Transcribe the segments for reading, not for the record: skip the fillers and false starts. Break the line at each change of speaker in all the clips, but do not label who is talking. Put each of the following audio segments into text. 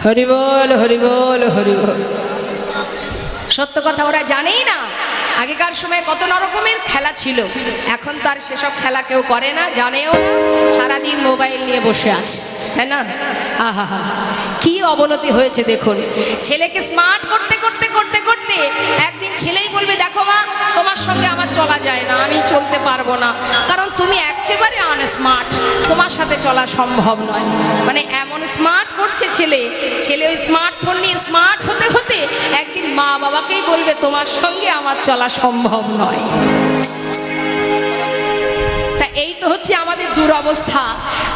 হরি বল হরি বল হরি বল। সত্য কথা ওরা জানেই না আগেকার সময় কত রকমের খেলা ছিল, এখন তো আর সেসব খেলা কেউ করে না, জানেও না, সারাদিন মোবাইল নিয়ে বসে আছে, তাই না? আহা হা, কি অবনতি হয়েছে দেখুন। ছেলেকে স্মার্ট করতে করতে করতে করতে একদিন ছেলেই বলবে, দেখো মা, তোমার সঙ্গে আমার চলা যায় না, আমি চলতে পারবো না, কারণ তুমি একেবারে আনস্মার্ট, তোমার সাথে চলা সম্ভব নয়। মানে এমন স্মার্ট করছে ছেলে, ছেলে ওই স্মার্টফোন নিয়ে স্মার্ট হতে হতে একদিন মা বাবাকেই বলবে, তোমার সঙ্গে আমার চলা সম্ভব নয়। তা এই তো হচ্ছে আমাদের দুরবস্থা।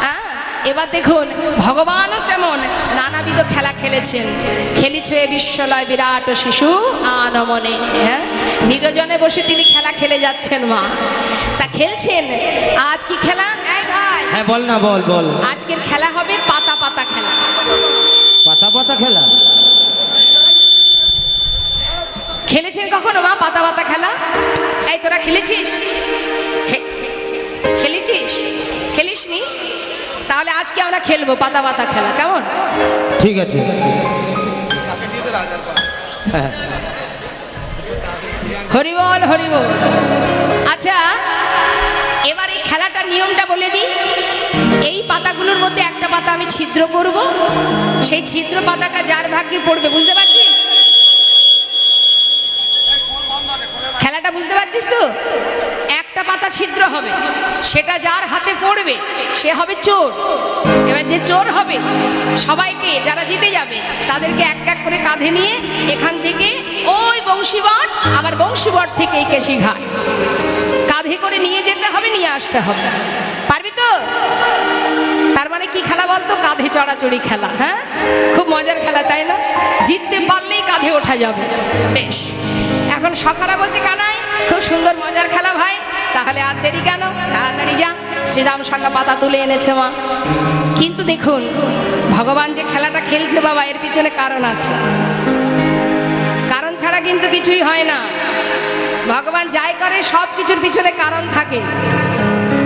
হ্যাঁ, এবার দেখুন ভগবানও তেমন নানাবিধ খেলা খেলেছেন। খেলিছে বিশ্বলয় বিরাট শিশু আনমনে। হ্যাঁ, নিরজনে বসে তিনি খেলা খেলে যাচ্ছেন মা। তা খেলছেন, আজ কি খেলা? এই ভাই,
হ্যাঁ বল না, বল বল।
আজকের খেলা হবে পাতা পাতা খেলা।
পাতা পাতা খেলা
খেলেছেন কখনো মা পাতা পাতা খেলা? এই তোরা খেলেছিস? খেলেছিস? খেলিসনি? তাহলে আজকে আমরা খেলবো পাতা পাতা খেলা, কেমন?
ঠিক আছে। হ্যাঁ,
হরি বল হরি বল। আচ্ছা, এবার এই খেলাটার নিয়মটা বলে দিই। এই পাতাগুলোর মধ্যে একটা পাতা আমি ছিদ্র করব, সেই ছিদ্র পাতাটা যার ভাগ্যে পড়বে, বুঝতে পারছিস খেলাটা? বুঝতে পারছিস তো? একটা পাতা ছিদ্র হবে, সেটা যার হাতে পড়বে সে হবে চোর। এবার যে চোর হবে সবাইকে, যারা জিতে যাবে তাদেরকে এক এক করে কাঁধে নিয়ে এখান থেকে ওই বংশীবট, আবার বংশীবট থেকে এই কেশিঘাট কাঁধে করে নিয়ে যেতে হবে, নিয়ে আসতে হবে। পারবি তো? তার মানে কি খেলা বলতো? কাঁধে চড়াচড়ি খেলা। হ্যাঁ, খুব মজার খেলা, তাই না? জিততে পারলেই কাঁধে ওঠা যাবে। বেশ, এখন সখারা বলছে, কানাই খুব সুন্দর মজার খেলা ভাই, তাহলে আর দেরি কেন, তাড়াতাড়ি যা। শ্রীরাম সঙ্গে পাতা তুলে এনেছে মা। কিন্তু দেখুন ভগবান যে খেলাটা খেলছে বাবা, এর পিছনে কারণ আছে। কারণ ছাড়া কিন্তু কিছুই হয় না। ভগবান যাই করে সব কিছুর পিছনে কারণ থাকে।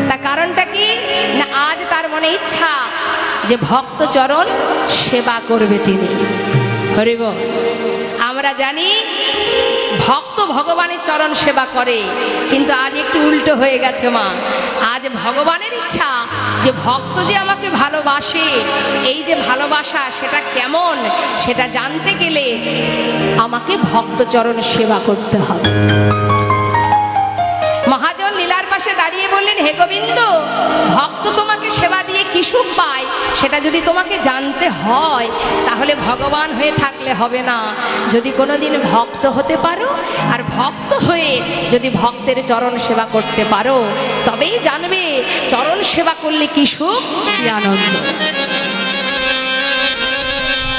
তা কারণটা কি না, আজ তার মনে ইচ্ছা যে ভক্ত চরণ সেবা করবে তিনি। হরি বল। আমরা জানি ভক্ত ভগবানের চরণ সেবা করে, কিন্তু আজ একটু উল্টো হয়ে গেছে মা। আজ ভগবানের ইচ্ছা যে ভক্ত যে আমাকে ভালোবাসে, এই যে ভালোবাসা সেটা কেমন, সেটা জানতে গেলে আমাকে ভক্ত চরণ সেবা করতে হবে। মহাজন লীলার পাশে দাঁড়িয়ে বললেন, হে গোবিন্দ, ভক্ত তোমাকে সেবা দিয়ে কি সুখ পায় সেটা যদি তোমাকে জানতে হয়, তাহলে ভগবান হয়ে থাকলে হবে না। যদি কোনোদিন ভক্ত হতে পারো, আর ভক্ত হয়ে যদি ভক্তের চরণ সেবা করতে পারো, তবেই জানবে চরণ সেবা করলে কি সুখ, কি আনন্দ।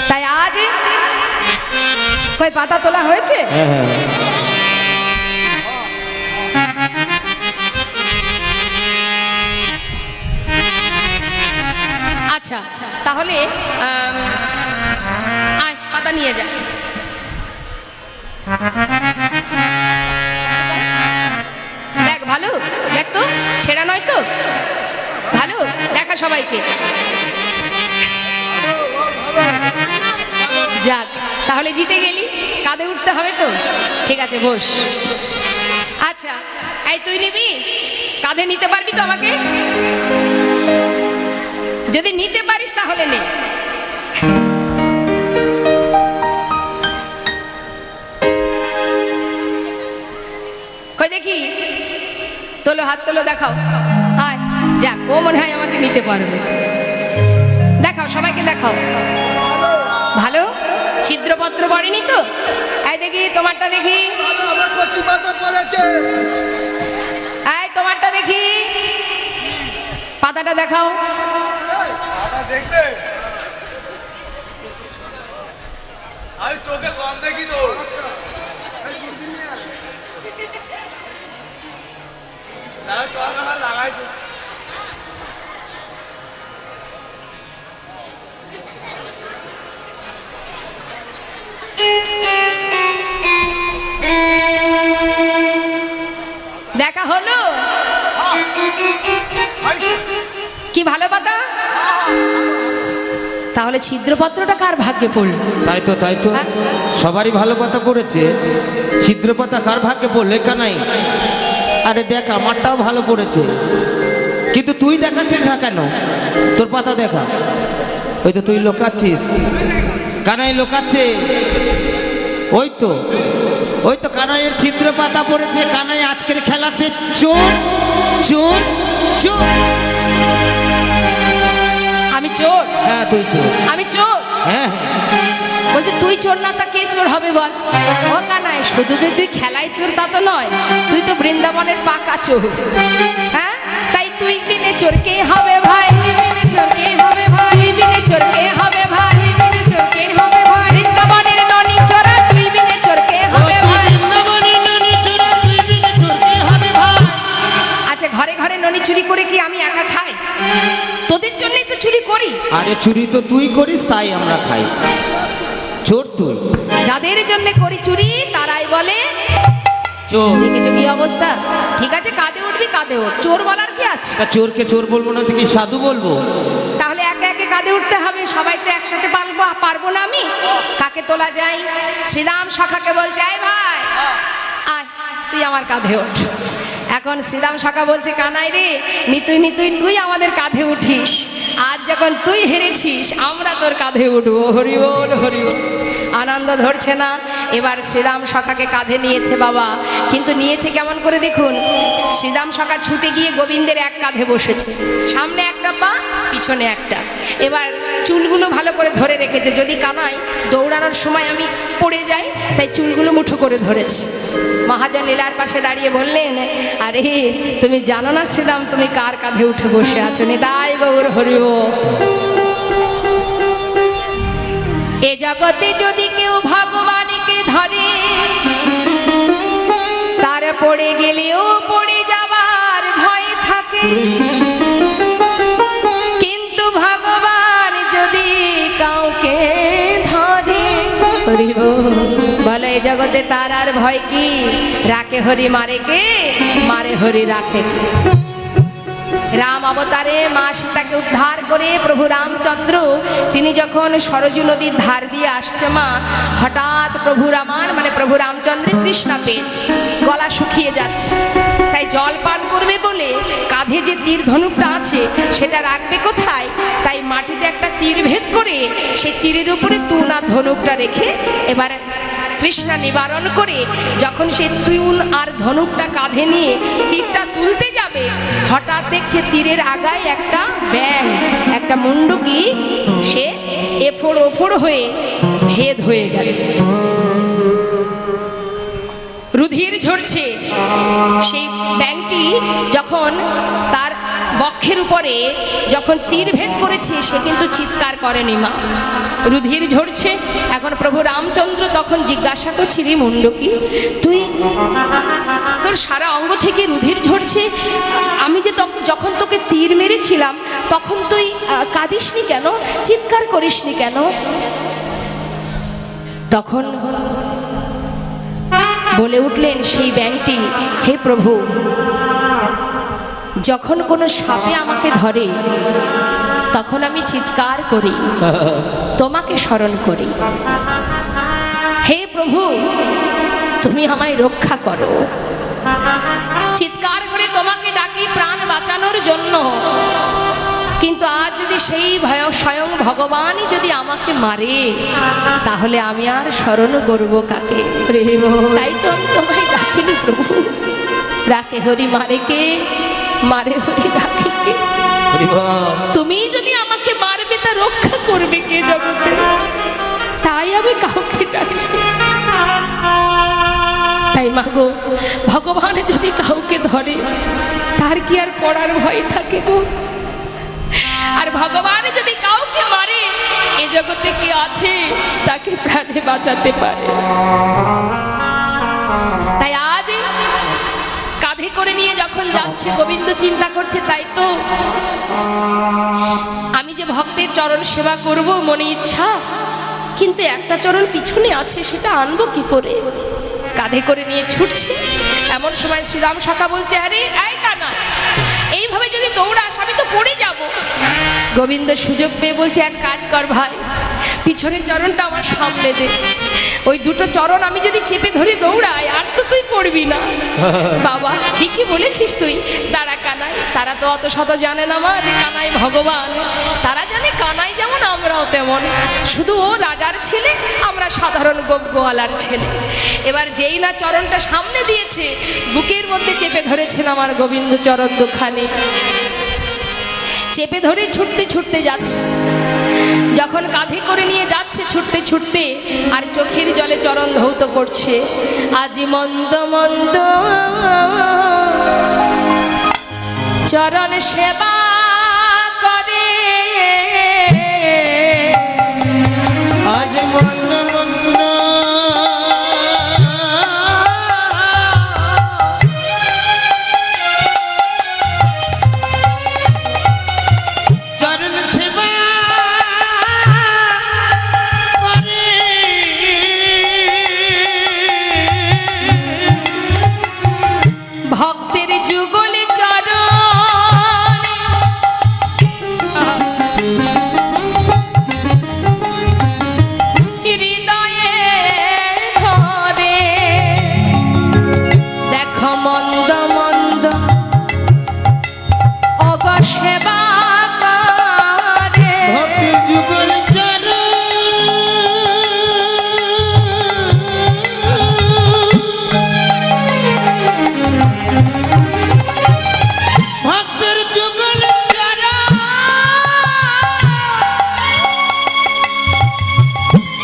তাই আজ কয় পাতা তোলা হয়েছে। আচ্ছা, তাহলে আয় পাতা নিয়ে যা। দেখ ভালো, দেখ তো ছেঁড়া নয় তো, ভালো দেখা সবাইকে। যাক, তাহলে জিতে গেলি, কাঁধে উঠতে হবে তো, ঠিক আছে বস। আচ্ছা, এই তুই নিবি, কাঁধে নিতে পারবি তো আমাকে? যদি নিতে পারিস তাহলে নে। কই দেখি, তোলো, হাত তোলো, দেখাও। হায়, যাক, ও মনে হয় আমাকে নিতে পারবে। দেখাও, সবাইকে দেখাও। ভালো, ছিদ্রপত্র পড়েনি তো? এই দেখি তোমারটা, দেখি। এই তোমারটা দেখি, পাতাটা দেখাও।
দেখবে আমি চোখে কম দেখি তো, লাগাই তো।
দেখা হলো কি ভালো পাতা? তাহলে তাহলে ছিদ্রপত্রটা কার ভাগ্যে পড়ল?
তাই তো তাই তো,
হ্যাঁ?
সবারই ভালো পাতা পড়েছে, ছিদ্র পাতা কার ভাগ্যে পড়লো কানাই? আরে দেখ আমারটাও ভালো পড়েছে, কিন্তু তুই দেখাচ্ছিস না কেন? তোর পাতা দেখা, ওই তো তুই লোকাচ্ছিস, কানাই লোকাচ্ছে। ওই তো ওই তো কানাইয়ের ছিদ্র পাতা পড়েছে, কানাই আজকের খেলাতে চোর চোর চোর।
আমি চোর?
হ্যাঁ তুই চোর।
আমি চোর?
হ্যাঁ
বলছে তুই চোর না তা কে চোর হবে বল? ও কানাই, শুধু যে তুই খেলায় চোর তা তো নয়, তুই তো বৃন্দাবনের পাকা চোর। হ্যাঁ, তাই তুই বিনে চোর কে হবে ভাই? বিনে চোর কে হবে ভাই? বিনে চোর কে হবে ভাই? বিনে চোর কে হবে ভাই? বৃন্দাবনের ননি চোরা, তুই বিনে চোর কে হবে ভাই? আচ্ছা, ঘরে ঘরে ননি চুরি করে কি আমি একা খাই? তোদের জন্যই তো চুরি করি।
আরে চুরি তো তুই করিস তাই আমরা খাই, চোর তুই।
যাদের জন্য করি চুরি তারাই বলে
চোর।
দেখেছো কি অবস্থা? ঠিক আছে, কাঁধে উঠবি কাঁধে উঠ, চোর বলার কি আছে?
তা চোরকে চোর বলবো না তো কি সাধু বলবো?
তাহলে একে একে কাঁধে উঠতে হবে, সবাই তো একসাথে পারবো না। আমি কাকে তোলা যাই? শ্রীরাম সখাকে বলছে, আয় ভাই আয়, তুই আমার কাঁধে ওঠ। এখন শ্রীরাম সখা বলছে, কানাই রে, নিতুই নিতুই তুই আমাদের কাঁধে উঠিস, আজ যখন তুই হেরেছিস আমরা তোর কাঁধে উঠবো। হরি বল হরি বল। আনন্দ ধরছে না। এবার শ্রীরাম সখাকে কাঁধে নিয়েছে বাবা, কিন্তু নিয়েছে কেমন করে দেখুন। শ্রীরাম সখা ছুটে গিয়ে গোবিন্দের এক কাঁধে বসেছে, সামনে একটা পা পিছনে একটা। এবার চুলগুলো ভালো করে ধরে রেখেছে, যদি কানাই দৌড়ানোর সময় আমি পড়ে যাই, তাই চুলগুলো মুঠো করে ধরেছে। মহাজন লীলার পাশে দাঁড়িয়ে বললেন, আরে তুমি জানো না শ্রীরাম তুমি কার কাঁধে উঠে বসে আছো? নিতাই গৌর হরি বল। এ জগতে যদি কেউ ভগবানকে ধরে, তার পড়ে গেলেও পড়ে যাবার ভয় থাকে, কিন্তু ভগবান যদি কাউকে ধরে, হরি বল, বলে এ জগতে তার আর ভয় কি? রাখে হরি মারে কে? মারে হরি রাখে কে? রাম অবতারে মা সীতাকে উদ্ধার করে প্রভু রামচন্দ্র তিনি যখন সরজু নদীর ধার দিয়ে আসছে মা, হঠাৎ প্রভু রামচন্দ্রের তৃষ্ণা পেয়েছে, গলা শুকিয়ে যাচ্ছে, তাই জল পান করবে বলে কাঁধে যে তীর ধনুকটা আছে সেটা রাখবে কোথায়? তাই মাটিতে একটা তীর ভেদ করে সেই তীরের উপরে তুনা ধনুকটা রেখে এবার তৃষ্ণা নিবারণ করে যখন সে তুন আর ধনুকটা কাঁধে নিয়ে তীরটা তুলতে যাবে, হঠাৎ দেখছে তীরের আগায় একটা ব্যাঙ, একটা মুন্ডুকি, সে এফোড় ওফোড় হয়ে ভেদ হয়ে গেছে, রুধির ঝরছে। সেই ব্যাঙটি যখন তার বক্ষের উপরে যখন তীর ভেদ করেছে, সে কিন্তু চিৎকার করেনি মা, রুধির ঝরছে। এখন প্রভু রামচন্দ্র তখন জিজ্ঞাসা করছি, রে মুন্ডকি, তুই তোর সারা অঙ্গ থেকে রুধির ঝরছে, আমি যে যখন তোকে তীর মেরেছিলাম তখন তুই কাঁদিসনি কেন, চিৎকার করিসনি কেন? তখন বলে উঠলেন সেই ব্যাঙটি, হে প্রভু, যখন কোনো সাপে আমাকে ধরে তখন আমি চিৎকার করি, তোমাকে স্মরণ করি। হে প্রভু, তুমি আমায় রক্ষা করো, চিৎকার করে তোমাকে ডাকি প্রাণ বাঁচানোর জন্য। কিন্তু আজ যদি সেই স্বয়ং ভগবানই যদি আমাকে মারে, তাহলে আমি আর স্মরণ করবো কাকে? তাই তো আমি তোমায় ডাকিনি প্রভু। রাখে হরি মারে কে? মারে হরি রাখে কে? তুমি যদি আমাকে মারবে তা রক্ষা করবে কে জগতে? তাই আমি কাউকে ডাকি। তাই মাগো, ভগবান যদি কাউকে ধরে তার কি আর পড়ার ভয় থাকে গো? আর ভগবান যদি কাউকে মারে, এ জগতে কে আছে তাকে প্রাণে বাঁচাতে পারে? তাই আজ কাঁধে করে নিয়ে যখন যাচ্ছে গোবিন্দ চিন্তা করছে, তাই তো আমি যে ভক্তের চরণ সেবা করব মনে ইচ্ছা, কিন্তু একটা চরণ পিছনে আছে, সেটা আনবো কি করে? কাঁধে করে নিয়ে ছুটছে। এমন সময় শ্রীরাম সখা বলছে, আরে আয় কানা, এইভাবে যদি দৌড়াস আমি তো পড়ে যাব। গোবিন্দ সুযোগ পেয়ে বলছে, এক কাজ কর ভাই, পিছনের চরণটা আমার সামনে দে, ওই দুটো চরণ আমি যদি চেপে ধরে দৌড়াই আর তো তুই পড়বি না। বাবা ঠিকই বলেছিস তুই। দাঁড়া কানাই, তারা তো অত শত জানে না মা যে কানাই ভগবান। তারা জানে কানাই যেমন আমরাও তেমন, শুধু ও রাজার ছেলে, আমরা সাধারণ গোয়ালার ছেলে। এবার যেই না চরণটা সামনে দিয়েছে, বুকের মধ্যে চেপে ধরেছেন আমার গোবিন্দ চরণ দুখানে, চেপে ধরে ছুটতে ছুটতে যাচ্ছে। যখন কাঁধে করে নিয়ে যাচ্ছে ছুটতে ছুটতে, আর চোখের জলে চরণ ধৌত করছে, আজি মন্দ মন্দ চরণ সেবা করে,
আজ মন্দ মন্দ চরণ সেবা করে,
ভক্তের যুগলে চরণ হৃদয়ে ধরে, দেখো মন্দ মন্দ অগ সেবা করে,
ভক্তি যুগল চরণ ভক্তের যুগল চরণ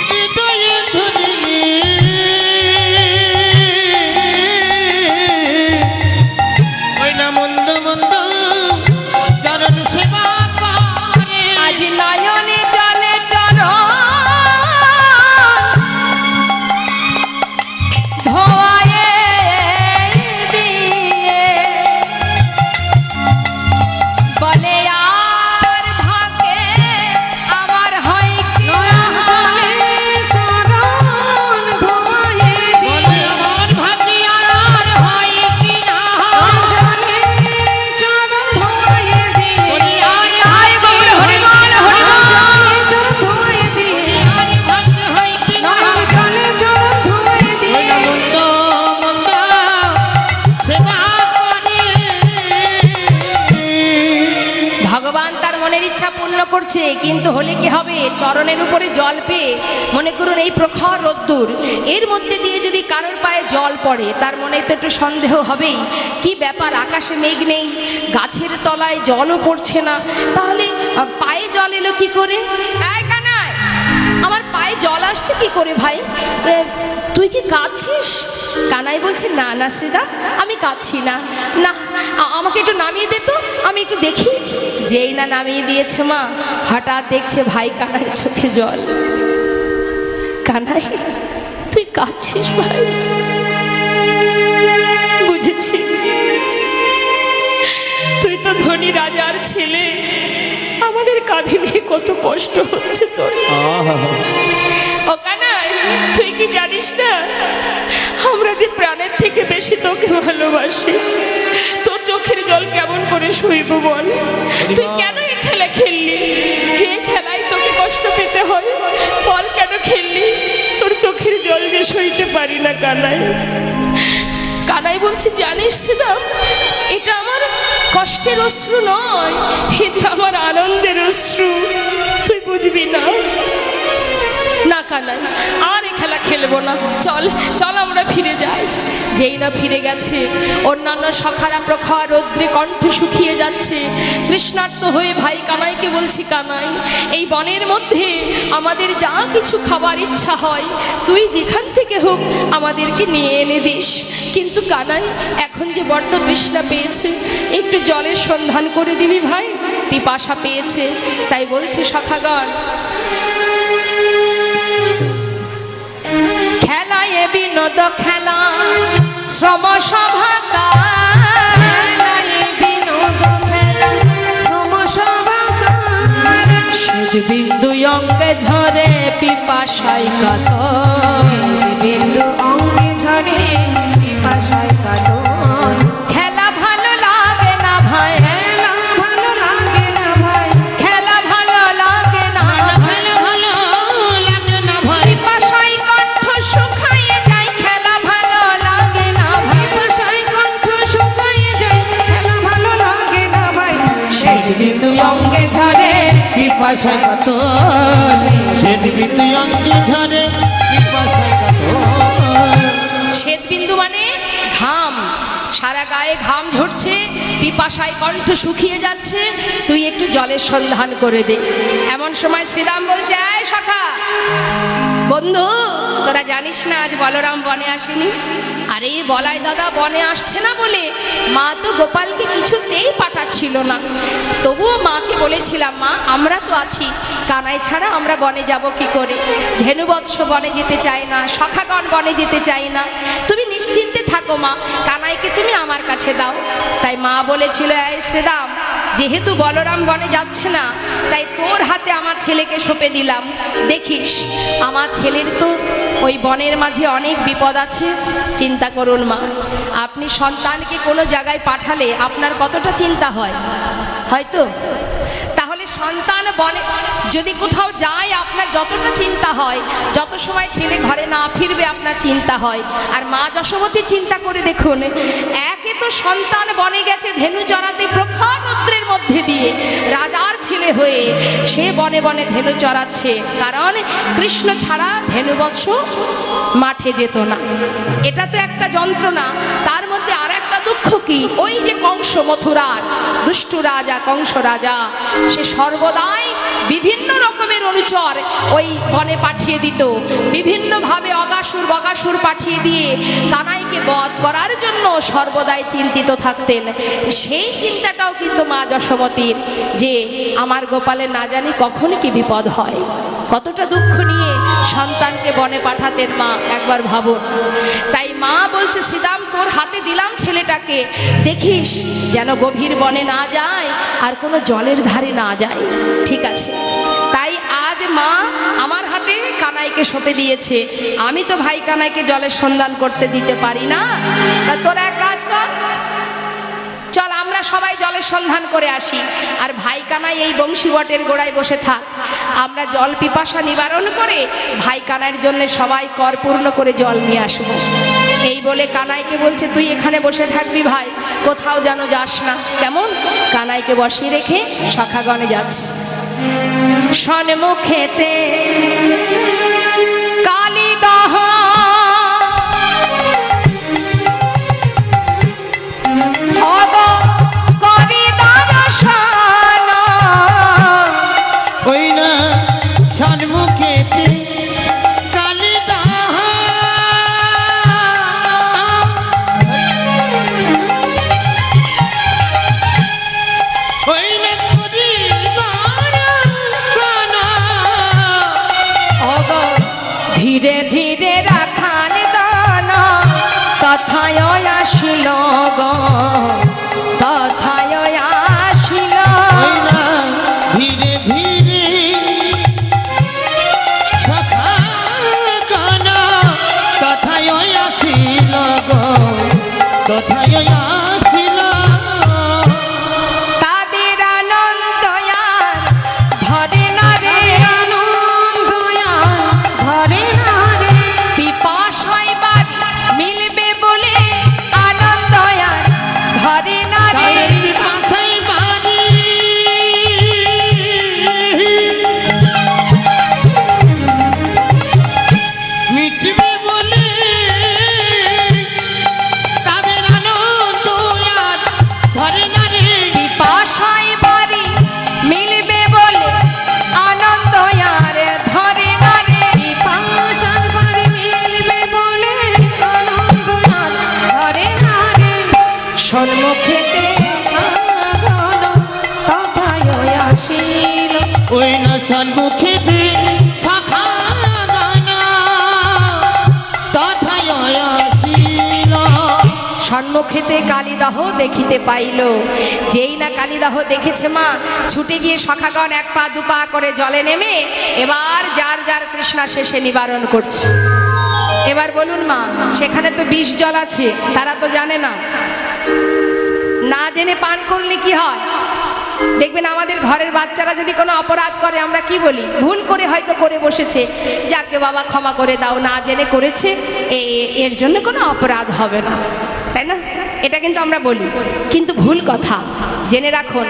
হৃদয়ে ধরিলে, ওই না মন্দ মন্দ চরণ সেবা করে,
আজ নয়নে জলে চরণ ধোয়ায়ে দিয়ে, বলে আর ভাগে আমার হয় কি না, চরণ ধোয়ায়ে
বলে আমার ভাগ্যে আর হয় কি না,
চরণ ধোয়ায়ে দিয়ে,
বলি
আয় আয় গৌর হরিবল হরিবল, চরণ ধোয়ায়ে দিয়ে,
আর ভাগ্যে হয় কি না,
চলে চরণ ধোয়ায়ে
ওই
দিয়ে,
না মন্দ মন্দ সেবা করে।
ভগবান তার মনের ইচ্ছা পূর্ণ করছে, কিন্তু হলে কি হবে, চরণের উপরে জল পেয়ে, মনে করুন এই প্রখর রোদ্দুর, এর মধ্যে দিয়ে যদি কারোর পায়ে জল পড়ে, তার মনে তো একটু সন্দেহ হবেই, কি ব্যাপার, আকাশে মেঘ নেই, গাছের তলায় জলও পড়ছে না, তাহলে পায়ে জল এলো কি করে? এই কানাই, আমার পায়ে জল আসছে কি করে ভাই? তুই কি কাঁদছিস? কানাই বলছে, না না শ্রীদা, আমি কাঁদছি না, না আমাকে একটু নামিয়ে দে তো, আমি একটু দেখি। যেই না নামিয়ে দিয়েছে মা, হঠাৎ দেখছে ভাই কানাইয়ের চোখে জল। কানাই, তুই কাঁদছিস ভাই? বুঝেছি, তুই তো ধনী রাজার ছেলে, আমাদের কাঁধে নিয়ে কত কষ্ট হচ্ছে তোর। ও কানাই, তুই কি জানিস না, আমরা যে প্রাণের থেকে বেশি তোকে ভালোবাসি, তোর চোখের জল কেমন করে সইব বল? তুই কেন এ খেলা খেললি? যে খেলায় তোকে কষ্ট পেতে হয়, বল কেন খেললি? তোর চোখের জল যে সইতে পারি না কানাই। কানাই বলছে, জানিস সেটা, এটা আমার কষ্টের অশ্রু নয়, এটা আমার আনন্দের অশ্রু, তুই বুঝবি না। না কানাই, আর এ খেলা খেলবো না, চল চল আমরা ফিরে যাই। যেই না ফিরে গেছে, অন্যান্য সখারা প্রখর রৌদ্রে কণ্ঠ শুকিয়ে যাচ্ছে, তৃষ্ণার্ত হয়ে ভাই কানাইকে বলছি, কানাই, এই বনের মধ্যে আমাদের যা কিছু খাবার ইচ্ছা হয়, তুই যেখান থেকে হোক আমাদেরকে নিয়ে এনে দিস, কিন্তু কানাই এখন যে বড্ড তৃষ্ণা পেয়েছে, একটু জলের সন্ধান করে দিবি ভাই, পিপাসা পেয়েছে। তাই বলছে সখাগণ, খেলায় বিনোদ খেলা শ্রম সভা, বিন্দু অঙ্গে ঝরে পিপাসায় কাতর, বিন্দু অঙ্গে ঝরে পিপাসায় কাতর, খেলা ভালো লাগে না ভাই,
পিপাসায় কত শ্বেত বিন্দু অঙ্গে ঝরে পিপাসায় কত।
শ্বেতবিন্দু মানে ঘাম, সারা গায়ে ঘাম ঝরছে, পিপাসায় কণ্ঠ শুকিয়ে যাচ্ছে, তুই একটু জলের সন্ধান করে দে। এমন সময় শ্রীরাম বলছে, এই সখা বন্ধু, তোরা জানিস না আজ বলরাম বনে আসেনি? আরে বলাই দাদা বনে আসছে না বলে মা তো গোপালকে কিছুতেই পাঠাচ্ছিল না। তবুও মাকে বলেছিলাম, মা আমরা তো আছি, কানাই ছাড়া আমরা বনে যাব কি করে? ধেনুবৎস বনে যেতে চায় না, সখাগণ বনে যেতে চায় না, তুমি নিশ্চিন্তে থাকো মা, কানাইকে তুমি আমার কাছে দাও। তাই মা বলেছিল, এই শ্রীরাম, যেহেতু বলরাম বনে যাচ্ছে না, তাই তোর হাতে আমার ছেলেকে সঁপে দিলাম। দেখিস আমার ছেলের তো ওই বনের মাঝে অনেক বিপদ আছে। চিন্তা করুন মা, আপনি সন্তানকে কোনো জায়গায় পাঠালে আপনার কতটা চিন্তা হয়, হয়তো? তাহলে সন্তান বনে যদি কোথাও যায় আপনার যতটা চিন্তা হয়, যত সময় ছেলে ঘরে না ফিরবে আপনার চিন্তা হয়। আর মা যশোমতীর চিন্তা করে দেখুন, একে তো সন্তান বনে গেছে ধেনু চড়াতে প্রখর রৌদ্রের মধ্যে দিয়ে, রাজার ছেলে হয়ে সে বনে বনে ধেনু চড়াচ্ছে, কারণ কৃষ্ণ ছাড়া ধেনুবৎস মাঠে যেত না। এটা তো একটা যন্ত্রণা, তার মধ্যে আর একটা দুঃখ কি, ওই যে কংস, মথুরার দুষ্টু রাজা কংস রাজা, সে সর্বদাই বিভিন্ন রকমের অনুচর ওই বনে পাঠিয়ে দিত, বিভিন্নভাবে অগাসুর বগাসুর পাঠিয়ে দিয়ে কানাইকে বধ করার জন্য সর্বদাই চিন্তিত থাকতেন। সেই চিন্তাটাও কিন্তু মা যশোমতীর, যে আমার গোপালের না জানি কখন কি বিপদ হয়। কতটা দুঃখ নিয়ে সন্তানকে বনে পাঠাতেন মা, একবার ভাবুন। তাই মা বলছে, শ্রীরাম তোর হাতে দিলাম ছেলেটাকে, দেখিস যেন গভীর বনে না যায় আর কোনো জলের ধারে না যায়, ঠিক আছে? তাই আজ মা আমার হাতে কানাইকে সঁপে দিয়েছে। আমি তো ভাই কানাইকে জলের সন্ধান করতে দিতে পারি না, তা তোরা এক কাজ কর, চল আমরা সবাই জলের সন্ধান করে আসি, আর ভাই কানাই এই বংশী বটের গোড়ায় বসে থাক, আমরা জল পিপাসা নিবারণ করে ভাই কানাইয়ের জন্য সবাই কর পূর্ণ করে জল নিয়ে আসবো। এই বলে কানাইকে বলছে, তুই এখানে বসে থাকবি ভাই, কোথাও যেন যাস না, কেমন? কানাইকে বসিয়ে রেখে সখাগণে যাচ্ছে। সন্মুখেতে কালিদাহ
ওই না সন্মুখেতে কালিদাহ, ওই না করি দর্শন,
ধীরে ধীরে রাখাল দান তথায় আসিল গো, তথায় আসিল।
ওই না ধীরে ধীরে সখা গান তথায় আসিল গো, তথায় আসিল।
তাদের আনন্দ আর ধরে না রে, আনন্দ আর ধরে না রে, পিপাসায় বাড়ি মিলবে বলে আনন্দ আর ধরে না রে।
পিপাসায় বাড়ি মিটবে বলে তাদের আনন্দ আর ধরে না রে।
পিপাসায় বাড়ি মিলবে বলে আনন্দ আর ধরে না রে, পিপাসায় বাড়ি মিলবে বলে আনন্দ আর ধরে না রে। সন্মুখেতে তথায় আসিল,
ওই না সন্মুখেতে সখা গান তথায় আসিল।
সন্মুখেতে কালিদাহ দেখিতে পাইল। যেই না কালিদাহ দেখেছে মা, ছুটে গিয়ে সখাগণ এক পা দু পা করে জলে নেমে এবার যার যার তৃষ্ণা শেষে নিবারণ করছে। এবার বলুন মা, সেখানে তো বিষ জল আছে, তারা তো জানে না, না জেনে পান করলে কি হয়? দেখবেন আমাদের ঘরের বাচ্চারা যদি কোনো অপরাধ করে আমরা কি বলি? ভুল করে হয়তো করে বসেছে, যাকে বাবা ক্ষমা করে দাও, না জেনে করেছে, এর জন্য কোনো অপরাধ হবে না। তাই না? এটা কিন্তু আমরা বলি, কিন্তু ভুল কথা। জেনে রাখুন,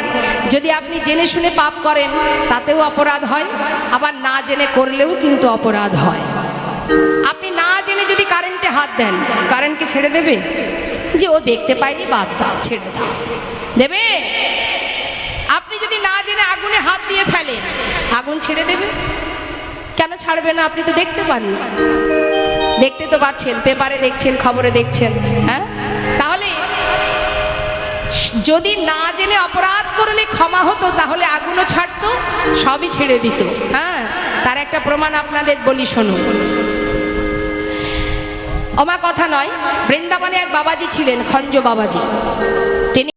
যদি আপনি জেনে শুনে পাপ করেন তাতেও অপরাধ হয়, আবার না জেনে করলেও কিন্তু অপরাধ হয়। আপনি না জেনে যদি কারেন্টে হাত দেন, কারেন্টকে ছেড়ে দেবে? যে ও দেখতে পায়নি, বাদ দাও, ছেড়ে দাও, দেবে? আপনি যদি না জেনে আগুনে হাত দিয়ে ফেলেন, আগুন ছেড়ে দেবে? কেন ছাড়বে না? আপনি তো দেখতে পান না। দেখতে তো পাচ্ছেন, পেপারে দেখছেন, খবরে দেখছেন। হ্যাঁ, তাহলে যদি না জেনে অপরাধ করলে ক্ষমা হতো, তাহলে আগুনও ছাড়তো, সবই ছেড়ে দিত। হ্যাঁ, তার একটা প্রমাণ আপনাদের বলি, শুনুন। আমার কথা নয়, বৃন্দাবনে এক বাবাজি ছিলেন, খঞ্জ বাবাজি।